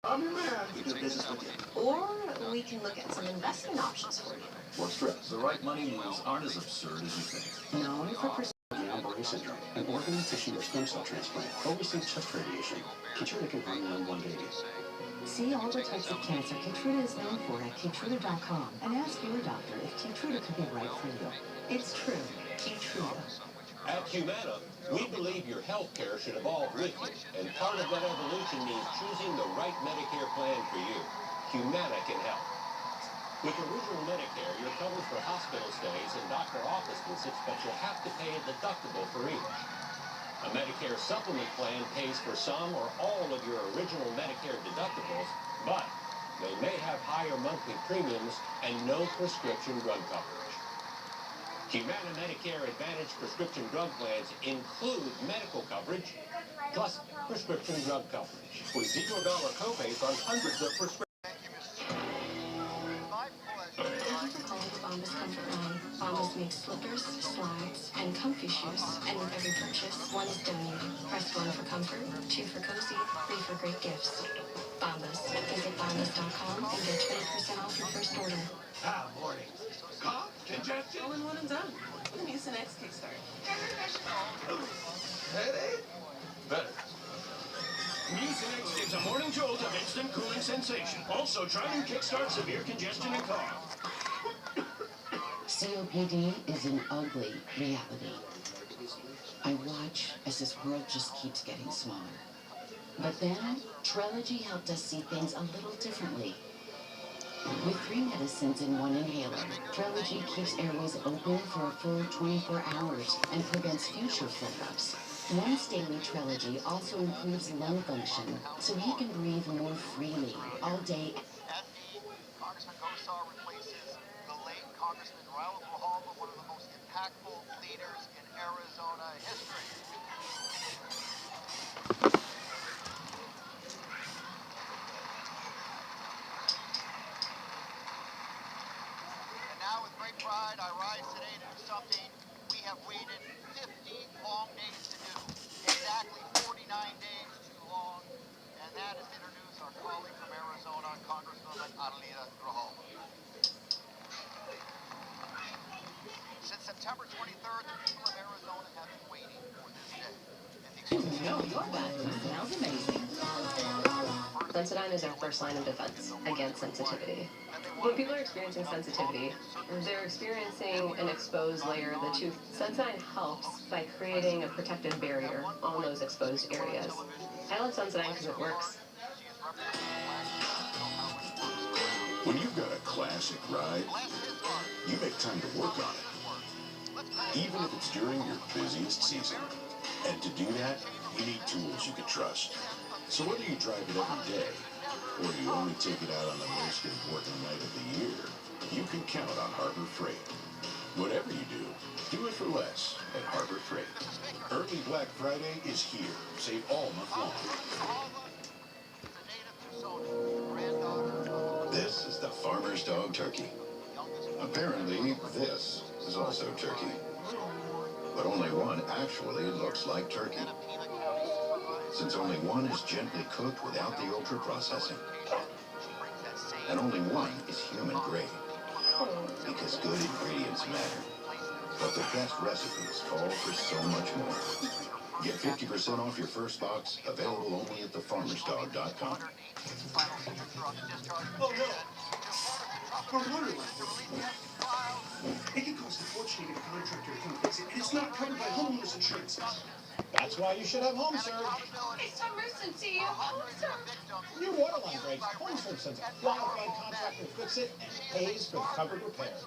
I'm your man to do business with you. Or we can look at some investment options for you. What's stress? The right money moves aren't as absurd as you think. Known for Guillain-Barré syndrome, an organ, tissue, or stem cell transplant, overseas chest radiation. Keytruda can harm your unborn baby. See all the types of cancer Keytruda is known for at Keytruda.com and ask your doctor if Keytruda could be right for you. It's true, Keytruda. At Humana, we believe your health care should evolve with you, and part of that evolution means choosing the right Medicare plan for you. Humana can help. With Original Medicare, you're covered for hospital stays and doctor office visits, but you'll have to pay a deductible for each. A Medicare supplement plan pays for some or all of your original Medicare deductibles, but they may have higher monthly premiums and no prescription drug coverage. Humana Medicare Advantage prescription drug plans include medical coverage plus prescription drug coverage with $0 copays on hundreds of prescriptions. Thank you for calling Bombas Comfort Line. Bombas makes slippers, slides, and comfy shoes. And with every purchase, one is donated. Press 1 for comfort, 2 for cozy, 3 for great gifts. Bombas. Visit bombas.com and get 20% off your first order. Morning. Cough, congestion. All in one and done. Mucinex Kickstart. Headache? Better. Mucinex gives a morning jolt of instant cooling sensation. Also, try new Kickstart severe congestion and cough. COPD is an ugly reality. I watch as this world just keeps getting smaller. But then, Trelegy helped us see things a little differently. With 3 medicines in 1 inhaler, Trelegy keeps airways open for a full 24 hours and prevents future flare-ups. Once daily Trelegy also improves lung function, so he can breathe more freely all day. Congressman Gosar replaces the late Congressman Raul Grijalva, one of the most impactful leaders in Arizona history. And now with great pride, I rise today to do something we have waited 50 long days to do. Exactly 49 days too long. And that is to introduce our colleague from Arizona, Congresswoman Adelita Grijalva. Since September 23rd, the people of Arizona have been waiting for this day. No, your bathroom smells amazing. Sensodyne is our first line of defense against sensitivity. When people are experiencing sensitivity, they're experiencing an exposed layer of the tooth. Sensodyne helps by creating a protective barrier on those exposed areas. I love Sensodyne because it works. When you've got a classic ride, you make time to work on it, even if it's during your busiest season. And to do that, you need tools you can trust. So whether you drive it every day, or you only take it out on the most important night of the year, you can count on Harbor Freight. Whatever you do it for less at Harbor Freight. Early Black Friday is here. Save all month long. This is the Farmer's Dog Turkey. Apparently, this is also turkey. But only one actually looks like turkey. Since only one is gently cooked without the ultra-processing. And only one is human grade. Because good ingredients matter. But the best recipes call for so much more. Get 50% off your first box, available only at thefarmersdog.com. Oh no! Our water line. It can cost a fortune to get a contractor to come fix it, and it's not covered by homeowners insurance. That's why you should have HomeServe. It's emergency. Your water line breaks. HomeServe sends a qualified contractor to fix it and pays for the covered repairs.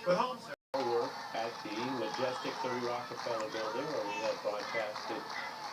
With HomeServe. Work at the majestic 30 Rockefeller building, where we have broadcasted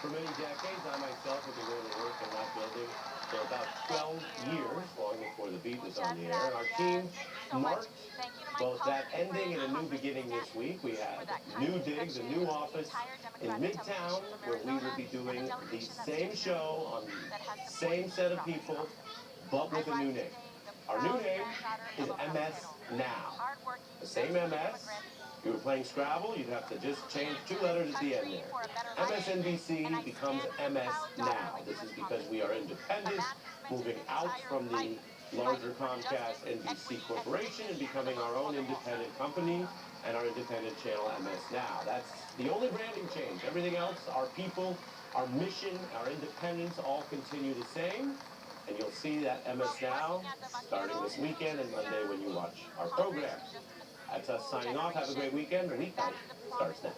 for many decades. I myself have been going to work in that building for about 12 years, long before the beat was on the air. And our team marked both that ending and a new beginning this week. We had new digs, a new office in Midtown, where we will be doing the same show on the same set of people, but with a new name. Our new name is MS Now. The same MS, If you were playing Scrabble, you'd have to just change 2 letters at the end there. MSNBC becomes MS Now. This is because we are independent, moving out from the larger Comcast NBC corporation and becoming our own independent company and our independent channel MS Now. That's the only branding change. Everything else, our people, our mission, our independence all continue the same. And you'll see that MS Now starting this weekend and Monday when you watch our program. That's us signing off. Have a great weekend. The weeknight starts now.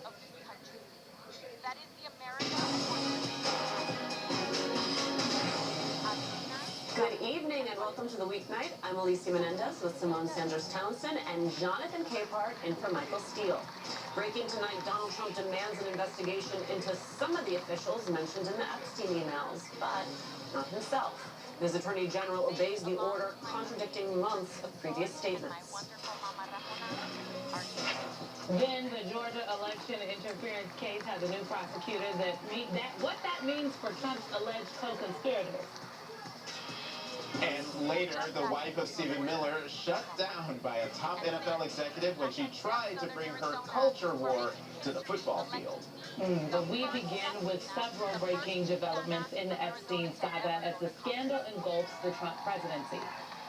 Good evening and welcome to the weeknight. I'm Alicia Menendez with Simone Sanders Townsend and Jonathan Capehart in for Michael Steele. Breaking tonight, Donald Trump demands an investigation into some of the officials mentioned in the Epstein emails, but not himself. His attorney general obeys the order, contradicting months of previous statements. Then the Georgia election interference case has a new prosecutor what that means for Trump's alleged co-conspirators. And later, the wife of Stephen Miller shut down by a top NFL executive when she tried to bring her culture war to the football field. But we begin with several breaking developments in the Epstein saga as the scandal engulfs the Trump presidency.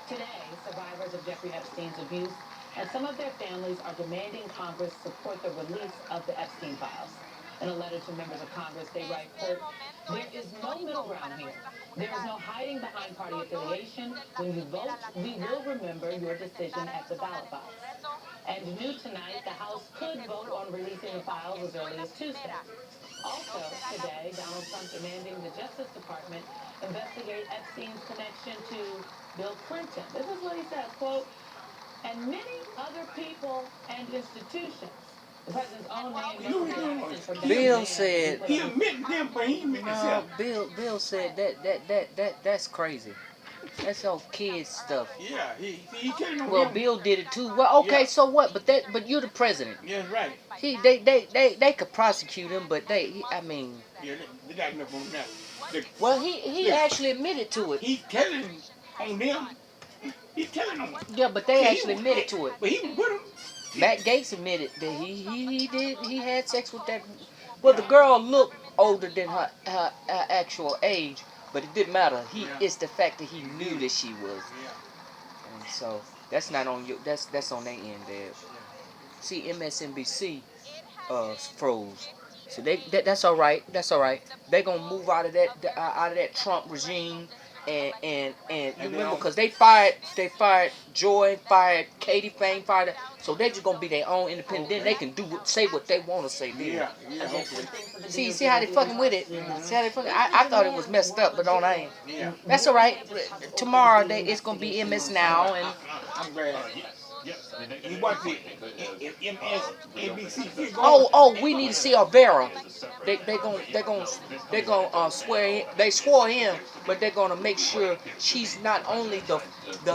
Today, survivors of Jeffrey Epstein's abuse and some of their families are demanding Congress support the release of the Epstein files. In a letter to members of Congress, they write, quote, "There is no middle ground here. There is no hiding behind party affiliation. When you vote, we will remember your decision at the ballot box." And new tonight, the House could vote on releasing the files as early as Tuesday. Also today, Donald Trump demanding the Justice Department investigate Epstein's connection to Bill Clinton. This is what he says, quote, "and many other people and institutions." The president's own name. Bill said. He admitted them, but he admitted himself. Bill said that's crazy. That's all kids stuff. Yeah, he telling them. Well, Bill did it too. Well, okay, yeah. So what? But you're the president. Yeah, right. They could prosecute him, but I mean. Yeah, they got enough on that. Well, he actually admitted to it. He's telling on them. He's telling them. Yeah, but they actually admitted to it. But he was with him. Matt Gaetz admitted that he had sex with that. Well, the girl looked older than her actual age, but it didn't matter. It's the fact that he knew that she was. And so that's not on you. That's on their end there. See, MSNBC froze. So that's all right. That's all right. They're gonna move out of that Trump regime. And you remember, because they fired Joy, fired Katie Fain, fired her, so they're just gonna be their own independent. Then they can say what they want to say. Then. Yeah. See how they fucking with it. See how they fucking. I thought it was messed up, but on I ain't. Yeah. That's all right. Tomorrow it's gonna be MS Now, and I'm glad. You watch it. MSNBC. Oh, we need to see Alvaro. They gonna swear him. They swore him, but they're gonna make sure she's not only the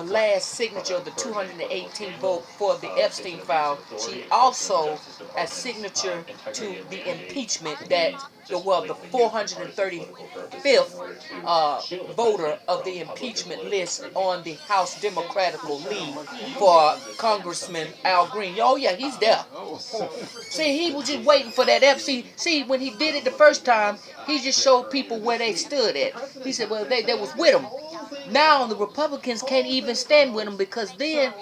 last signature of the 218 vote for the Epstein file. She also a signature to the impeachment that the 435th voter of the impeachment list on the House Democratic lead for Congressman Al Green. Oh yeah, he's there. See, he was just waiting for that Epstein. See, when he did it the first time, he just showed people where they stood at. He said, well, they was with him. Now the Republicans can't even stand with him, because then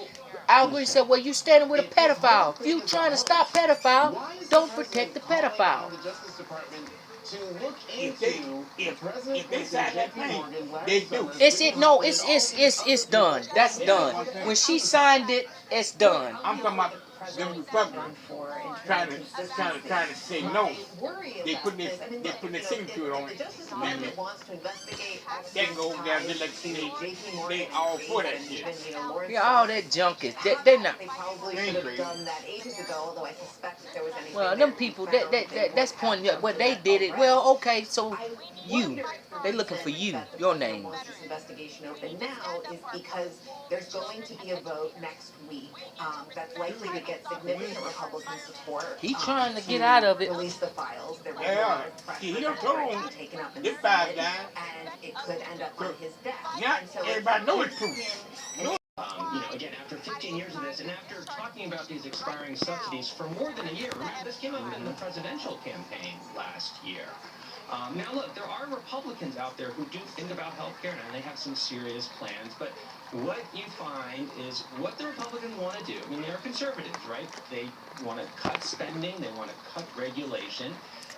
Al Green said, well, you standing with a pedophile. If you trying to stop pedophile, don't protect the pedophile. If they sign that thing, they do. It's done. That's done. When she signed it, it's done. I'm talking about the Republicans trying to say no. They put their signature on it. And they can go over there and like they all for that shit. Yeah, all that junk is they're not. Well, them people that's pointing at what they did it. Well, okay, so they looking for your name. This investigation open now is because there's going to be a vote next week that's likely to get significant Republican support. He's trying to get out of it. Release the files. Yeah, he don't told him this bad guy, and it could end up on his desk. Yeah, and so everybody knows it's true. Again, after 15 15 years of this, and after talking about these expiring subsidies for more than a year, remember this came up in the presidential campaign last year. Now look, there are Republicans out there who do think about health care, and they have some serious plans, but what you find is what the Republicans want to do. I mean, they're conservatives, right? They want to cut spending, they want to cut regulation,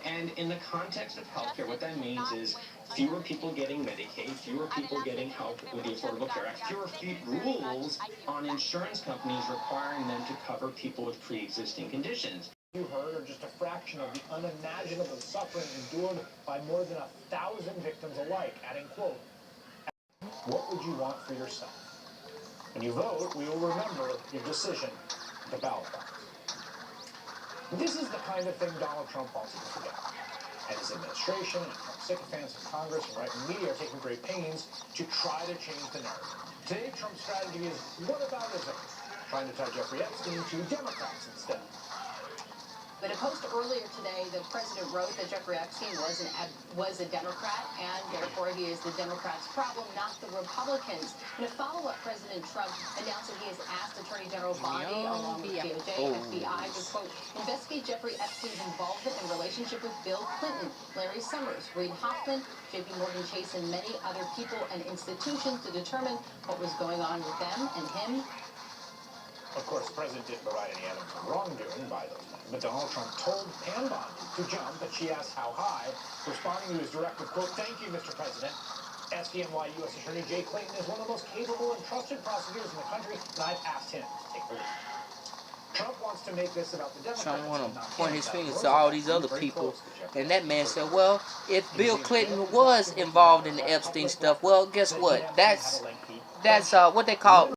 and in the context of healthcare, what that means is fewer people getting Medicaid, fewer people getting help with the Affordable Care Act, fewer rules on insurance companies requiring them to cover people with pre-existing conditions. You heard are just a fraction of the unimaginable suffering endured by more than 1,000 victims alike, adding, quote, "What would you want for yourself? When you vote, we will remember your decision at the ballot box." This is the kind of thing Donald Trump wants us to forget. And his administration and Trump sycophants in Congress and right-wing media are taking great pains to try to change the narrative. Today, Trump's strategy is whataboutism, trying to tie Jeffrey Epstein to Democrats instead. In a post earlier today, the president wrote that Jeffrey Epstein was a Democrat, and therefore he is the Democrats' problem, not the Republicans. In a follow-up, President Trump announced that he has asked Attorney General Bondi, along with DOJ, FBI, to, quote, investigate Jeffrey Epstein's involvement and relationship with Bill Clinton, Larry Summers, Reid Hoffman, J.P. Morgan Chase, and many other people and institutions to determine what was going on with them and him. Of course, the president didn't provide any evidence of wrongdoing by those men, but Donald Trump told Pam Bondi to jump, but she asked how high, responding to his directive, quote, "Thank you, Mr. President. SDNY U.S. Attorney Jay Clayton is one of the most capable and trusted prosecutors in the country, and I've asked him to take the lead." Trump wants to make this about the Democrats. Trump want to point his fingers to all these other people, and that man said, well, if Bill Clinton was involved in the Epstein stuff, well, guess what? That's what they call